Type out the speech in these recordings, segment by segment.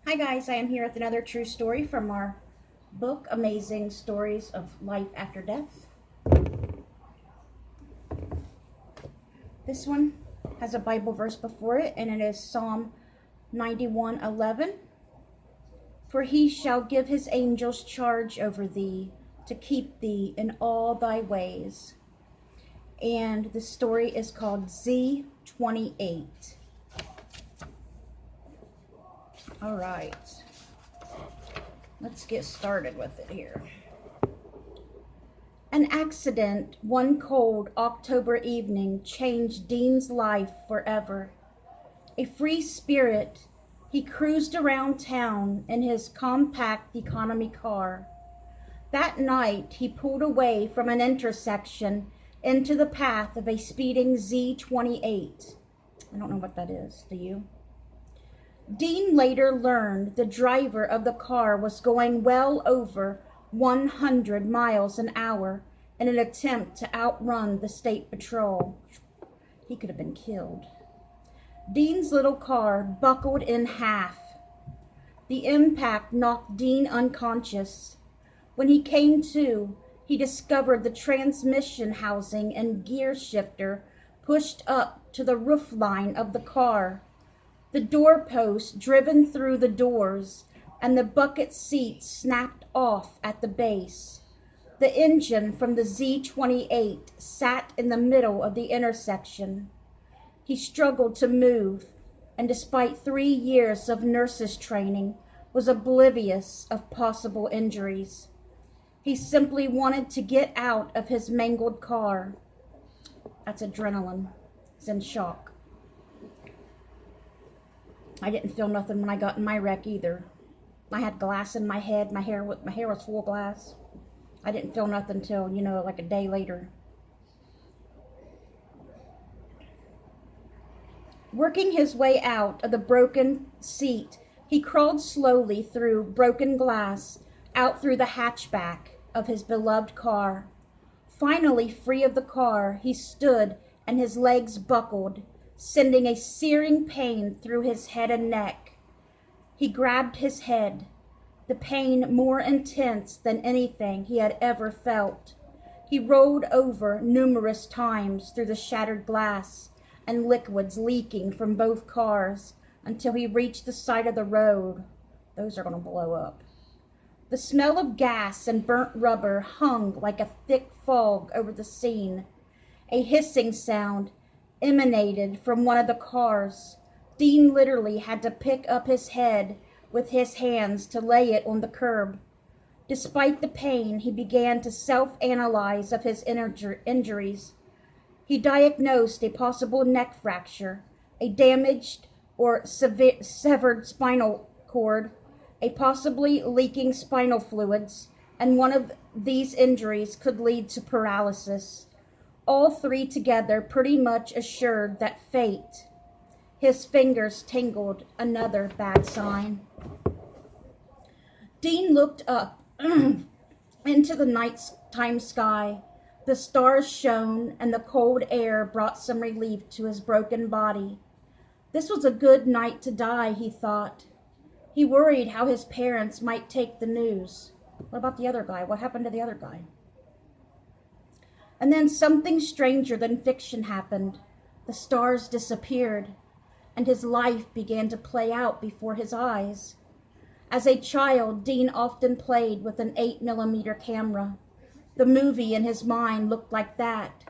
Hi guys, I am here with another true story from our book, Amazing Stories of Life After Death. This one has a Bible verse before it, and it is Psalm 91:11. For he shall give his angels charge over thee, to keep thee in all thy ways. And the story is called Z28. All right. Let's get started with it here. An accident one cold October evening changed Dean's life forever. A free spirit, he cruised around town in his compact economy car. That night, he pulled away from an intersection into the path of a speeding Z28. I don't know what that is, do you? Dean later learned the driver of the car was going well over 100 miles an hour in an attempt to outrun the state patrol. He could have been killed. Dean's little car buckled in half. The impact knocked Dean unconscious. When he came to, he discovered the transmission housing and gear shifter pushed up to the roofline of the car. The doorpost driven through the doors, and the bucket seat snapped off at the base. The engine from the Z28 sat in the middle of the intersection. He struggled to move, and despite 3 years of nurse's training, was oblivious of possible injuries. He simply wanted to get out of his mangled car. That's adrenaline. He's in shock. I didn't feel nothing when I got in my wreck either. I had glass in my head. My hair was full of glass. I didn't feel nothing till, like a day later. Working his way out of the broken seat, he crawled slowly through broken glass, out through the hatchback of his beloved car. Finally free of the car, he stood and his legs buckled, sending a searing pain through his head and neck. He grabbed his head, the pain more intense than anything he had ever felt. He rolled over numerous times through the shattered glass and liquids leaking from both cars until he reached the side of the road. Those are going to blow up. The smell of gas and burnt rubber hung like a thick fog over the scene. A hissing sound emanated from one of the cars. Dean literally had to pick up his head with his hands to lay it on the curb. Despite the pain, he began to self-analyze of his injuries. He diagnosed a possible neck fracture, a damaged or severed spinal cord, a possibly leaking spinal fluids, and one of these injuries could lead to paralysis. All three together pretty much assured that fate. His fingers tingled, another bad sign. Dean looked up into the nighttime sky. The stars shone, and the cold air brought some relief to his broken body. This was a good night to die, he thought. He worried how his parents might take the news. What about the other guy? What happened to the other guy? And then something stranger than fiction happened. The stars disappeared, and his life began to play out before his eyes. As a child, Dean often played with an 8mm camera. The movie in his mind looked like that.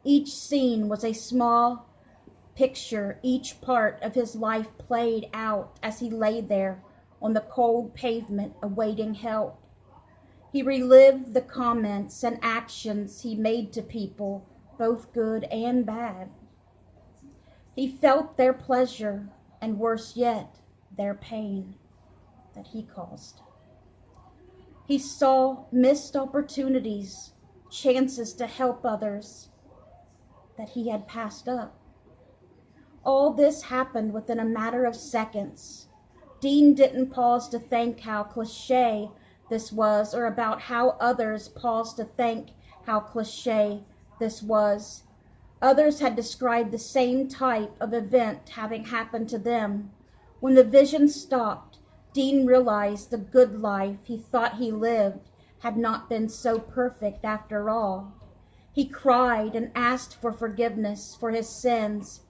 Each scene was a small picture, each part of his life played out as he lay there on the cold pavement awaiting help. He relived the comments and actions he made to people, both good and bad. He felt their pleasure, and worse yet, their pain that he caused. He saw missed opportunities, chances to help others that he had passed up. All this happened within a matter of seconds. Dean didn't pause to think how cliche this was, or about how others paused to think how cliche this was. Others had described the same type of event having happened to them. When the vision stopped, Dean realized the good life he thought he lived had not been so perfect after all. He cried and asked for forgiveness for his sins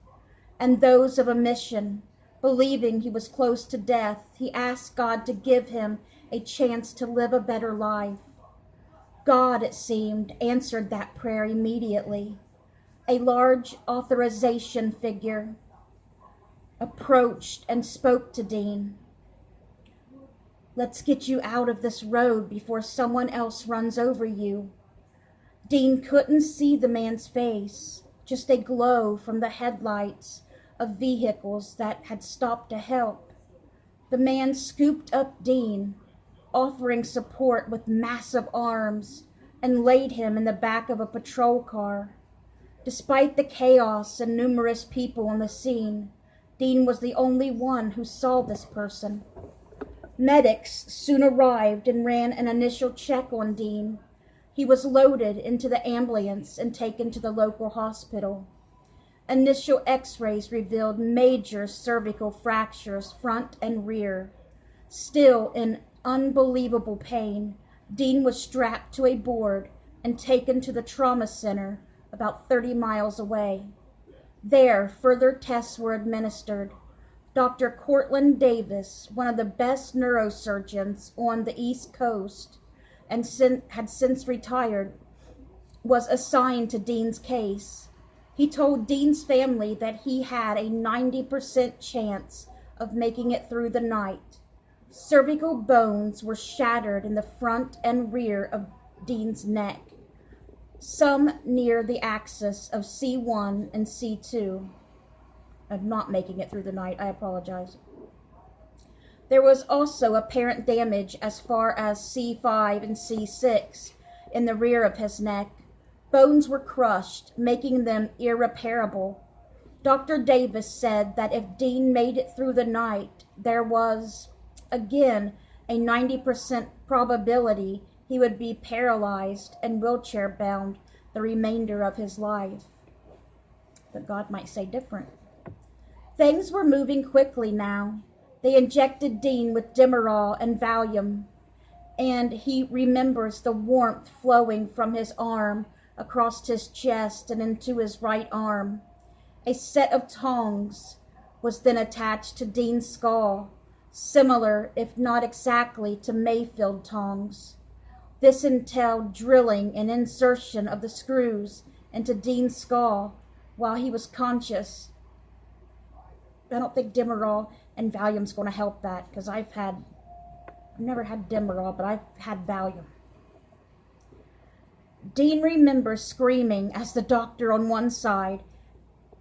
and those of omission. Believing he was close to death, he asked God to give him a chance to live a better life. God, it seemed, answered that prayer immediately. A large authorization figure approached and spoke to Dean. "Let's get you out of this road before someone else runs over you." Dean couldn't see the man's face, just a glow from the headlights of vehicles that had stopped to help. The man scooped up Dean, offering support with massive arms, and laid him in the back of a patrol car. Despite the chaos and numerous people on the scene, Dean was the only one who saw this person. Medics soon arrived and ran an initial check on Dean. He was loaded into the ambulance and taken to the local hospital. Initial x-rays revealed major cervical fractures, front and rear. Still in unbelievable pain, Dean was strapped to a board and taken to the trauma center about 30 miles away. There, further tests were administered. Dr. Cortland Davis, one of the best neurosurgeons on the East Coast and had since retired, was assigned to Dean's case. He told Dean's family that he had a 90% chance of making it through the night. Cervical bones were shattered in the front and rear of Dean's neck, some near the axis of C1 and C2. Of not making it through the night, I apologize. There was also apparent damage as far as C5 and C6 in the rear of his neck. Bones were crushed, making them irreparable. Dr. Davis said that if Dean made it through the night, there was, again, a 90% probability he would be paralyzed and wheelchair-bound the remainder of his life. But God might say different. Things were moving quickly now. They injected Dean with Demerol and Valium, and he remembers the warmth flowing from his arm across his chest and into his right arm. A set of tongs was then attached to Dean's skull, similar, if not exactly, to Mayfield tongs. This entailed drilling and insertion of the screws into Dean's skull while he was conscious. I don't think Demerol and Valium's going to help that, because I've never had Demerol, but I've had Valium. Dean remembers screaming as the doctor on one side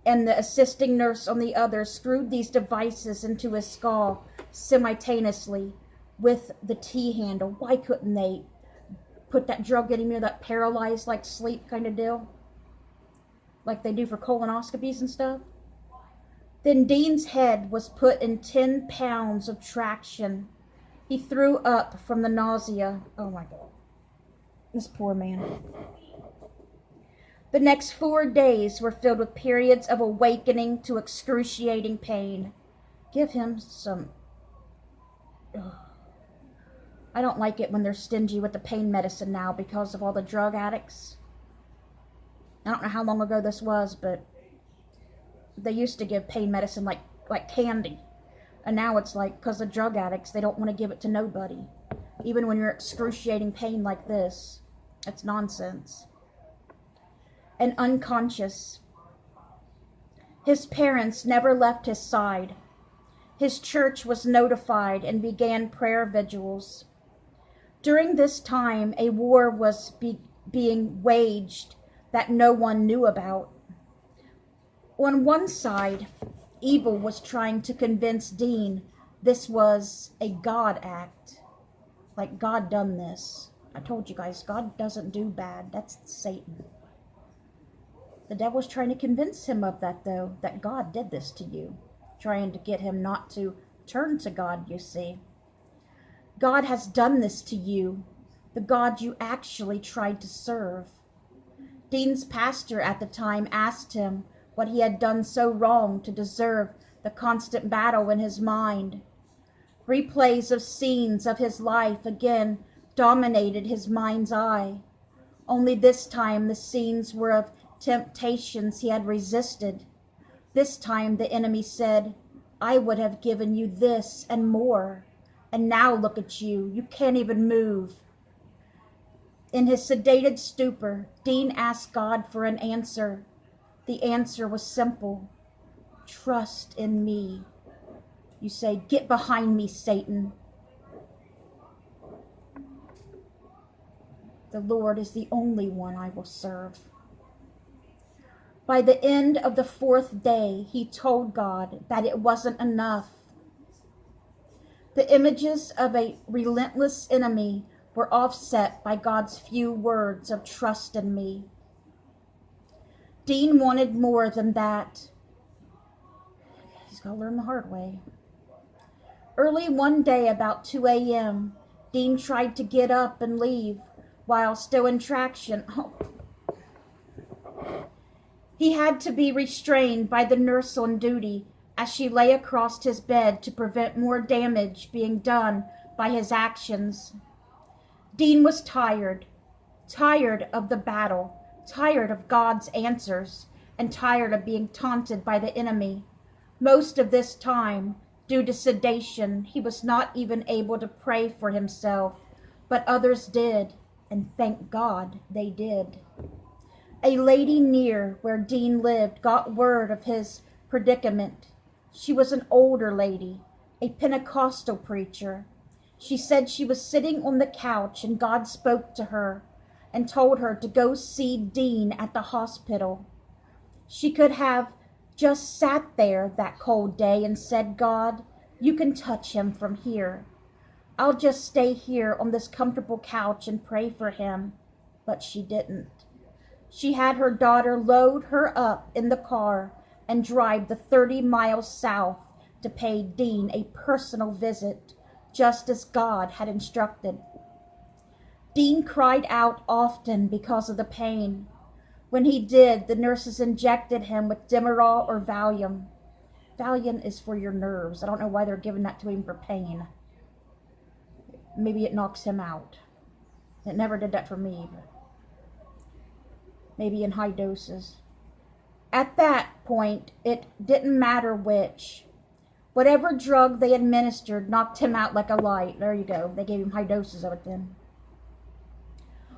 and the assisting nurse on the other screwed these devices into his skull simultaneously with the T-handle. Why couldn't they put that drug in him, that paralyzed like sleep kind of deal? Like they do for colonoscopies and stuff? Then Dean's head was put in 10 pounds of traction. He threw up from the nausea. Oh my God. This poor man. The next 4 days were filled with periods of awakening to excruciating pain. Give him some... Ugh. I don't like it when they're stingy with the pain medicine now because of all the drug addicts. I don't know how long ago this was, but they used to give pain medicine like candy. And now it's like, because of drug addicts, they don't want to give it to nobody. Even when you're excruciating pain like this. It's nonsense. And unconscious. His parents never left his side. His church was notified and began prayer vigils. During this time, a war was being waged that no one knew about. On one side, evil was trying to convince Dean this was a God act. Like God done this. I told you guys, God doesn't do bad. That's Satan. The devil's trying to convince him of that, though, that God did this to you. Trying to get him not to turn to God, you see. God has done this to you, the God you actually tried to serve. Dean's pastor at the time asked him what he had done so wrong to deserve the constant battle in his mind. Replays of scenes of his life again dominated his mind's eye. Only this time the scenes were of temptations he had resisted. This time the enemy said, "I would have given you this and more. And now look at you. You can't even move." In his sedated stupor, Dean asked God for an answer. The answer was simple. Trust in me. You say, "Get behind me, Satan." The Lord is the only one I will serve. By the end of the 4th day, he told God that it wasn't enough. The images of a relentless enemy were offset by God's few words of trust in me. Dean wanted more than that. He's got to learn the hard way. Early one day, about 2 a.m., Dean tried to get up and leave while still in traction. He had to be restrained by the nurse on duty as she lay across his bed to prevent more damage being done by his actions. Dean was tired of the battle, tired of God's answers, and tired of being taunted by the enemy. Most of this time, due to sedation, he was not even able to pray for himself, but others did, and thank God they did. A lady near where Dean lived got word of his predicament. She was an older lady, a Pentecostal preacher. She said she was sitting on the couch and God spoke to her and told her to go see Dean at the hospital. She could have just sat there that cold day and said, "God, you can touch him from here. I'll just stay here on this comfortable couch and pray for him." But she didn't. She had her daughter load her up in the car and drive the 30 miles south to pay Dean a personal visit, just as God had instructed. Dean cried out often because of the pain. When he did, the nurses injected him with Demerol or Valium. Valium is for your nerves. I don't know why they're giving that to him for pain. Maybe it knocks him out. It never did that for me, but maybe in high doses. At that point, it didn't matter which. Whatever drug they administered knocked him out like a light. There you go. They gave him high doses of it then.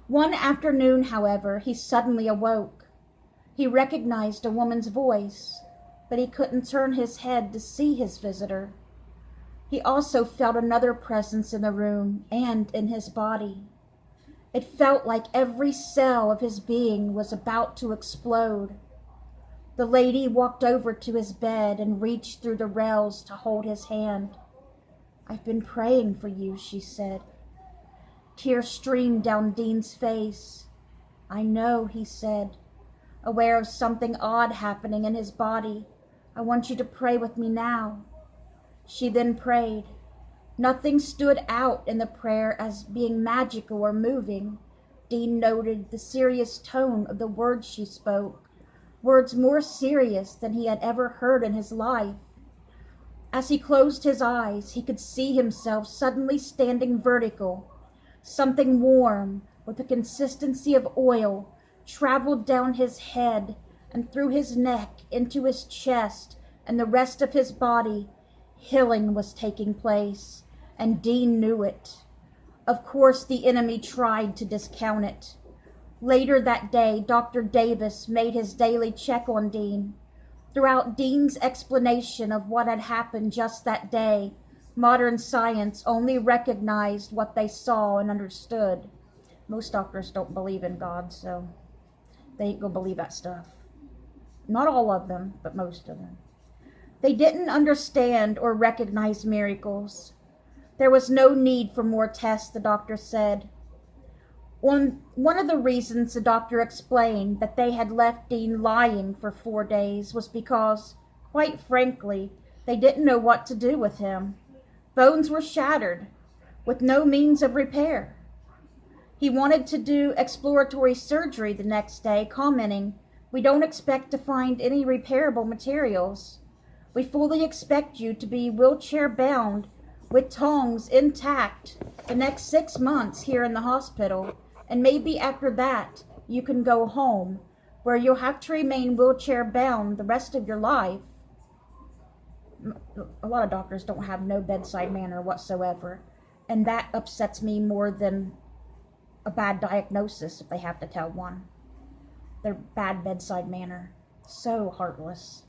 One afternoon, however, he suddenly awoke. He recognized a woman's voice, but he couldn't turn his head to see his visitor. He also felt another presence in the room and in his body. It felt like every cell of his being was about to explode. The lady walked over to his bed and reached through the rails to hold his hand. "I've been praying for you," she said. Tears streamed down Dean's face. "I know," he said, aware of something odd happening in his body. "I want you to pray with me now." She then prayed. Nothing stood out in the prayer as being magical or moving. Dean noted the serious tone of the words she spoke, words more serious than he had ever heard in his life. As he closed his eyes, he could see himself suddenly standing vertical. Something warm, with the consistency of oil, traveled down his head and through his neck into his chest and the rest of his body. Healing was taking place, and Dean knew it. Of course, the enemy tried to discount it. Later that day, Dr. Davis made his daily check on Dean. Throughout Dean's explanation of what had happened just that day, modern science only recognized what they saw and understood. Most doctors don't believe in God, so they ain't gonna believe that stuff. Not all of them, but most of them. They didn't understand or recognize miracles. There was no need for more tests, the doctor said. One of the reasons the doctor explained that they had left Dean lying for 4 days was because, quite frankly, they didn't know what to do with him. Bones were shattered, with no means of repair. He wanted to do exploratory surgery the next day, commenting, "We don't expect to find any repairable materials. We fully expect you to be wheelchair bound with tongs intact the next 6 months here in the hospital, and maybe after that you can go home, where you'll have to remain wheelchair bound the rest of your life. A lot of doctors don't have no bedside manner whatsoever, and that upsets me more than a bad diagnosis if they have to tell one. Their bad bedside manner. So heartless.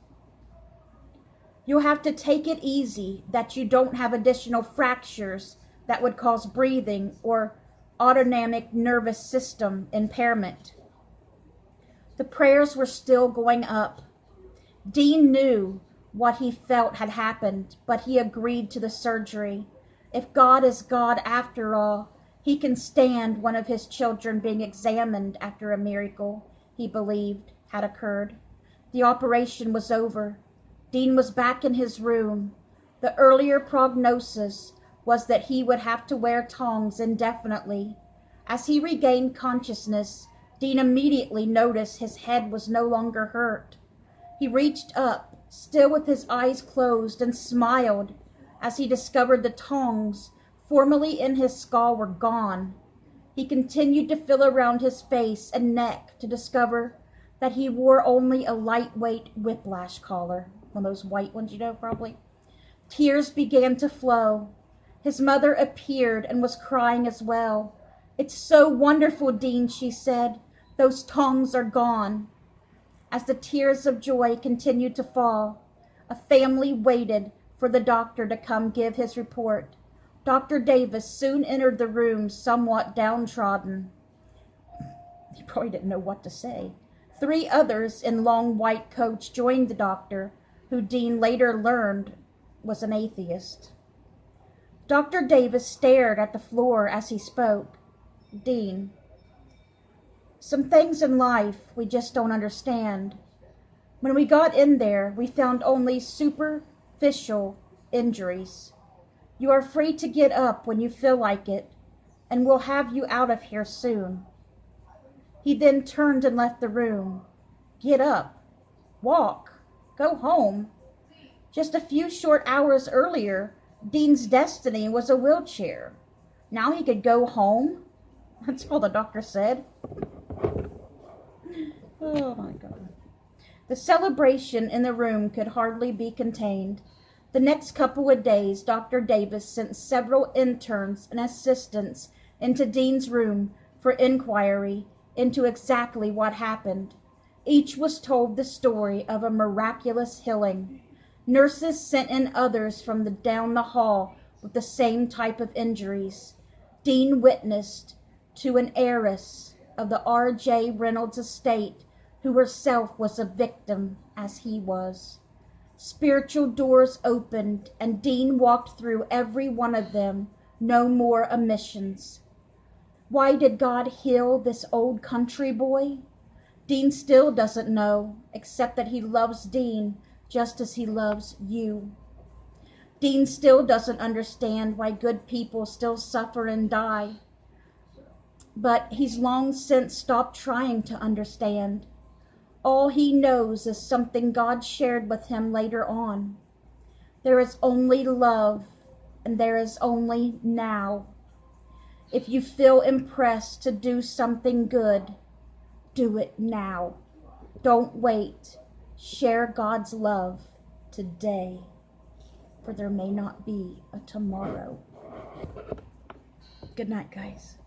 You'll have to take it easy that you don't have additional fractures that would cause breathing or autonomic nervous system impairment. The prayers were still going up. Dean knew what he felt had happened, but he agreed to the surgery. If God is God after all, he can stand one of his children being examined after a miracle he believed had occurred. The operation was over. Dean was back in his room. The earlier prognosis was that he would have to wear tongs indefinitely. As he regained consciousness, Dean immediately noticed his head was no longer hurt. He reached up, still with his eyes closed, and smiled as he discovered the tongs formerly in his skull were gone. He continued to feel around his face and neck to discover that he wore only a lightweight whiplash collar. One of those white ones, you know, probably. Tears began to flow. His mother appeared and was crying as well. "It's so wonderful, Dean," she said. "Those tongs are gone." As the tears of joy continued to fall, a family waited for the doctor to come give his report. Dr. Davis soon entered the room somewhat downtrodden. He probably didn't know what to say. 3 others in long white coats joined the doctor, who Dean later learned was an atheist. Dr. Davis stared at the floor as he spoke. "Dean, some things in life we just don't understand. When we got in there, we found only superficial injuries. You are free to get up when you feel like it, and we'll have you out of here soon." He then turned and left the room. Get up, walk, go home. Just a few short hours earlier, Dean's destiny was a wheelchair. Now he could go home? That's all the doctor said. Oh my God. The celebration in the room could hardly be contained. The next couple of days, Dr. Davis sent several interns and assistants into Dean's room for inquiry into exactly what happened. Each was told the story of a miraculous healing. Nurses sent in others from down the hall with the same type of injuries. Dean witnessed to an heiress of the R.J. Reynolds estate who herself was a victim as he was. Spiritual doors opened and Dean walked through every one of them, no more omissions. Why did God heal this old country boy? Dean still doesn't know, except that he loves Dean just as he loves you. Dean still doesn't understand why good people still suffer and die. But he's long since stopped trying to understand. All he knows is something God shared with him later on. There is only love, and there is only now. If you feel impressed to do something good, do it now. Don't wait. Share God's love today, for there may not be a tomorrow. Good night, guys.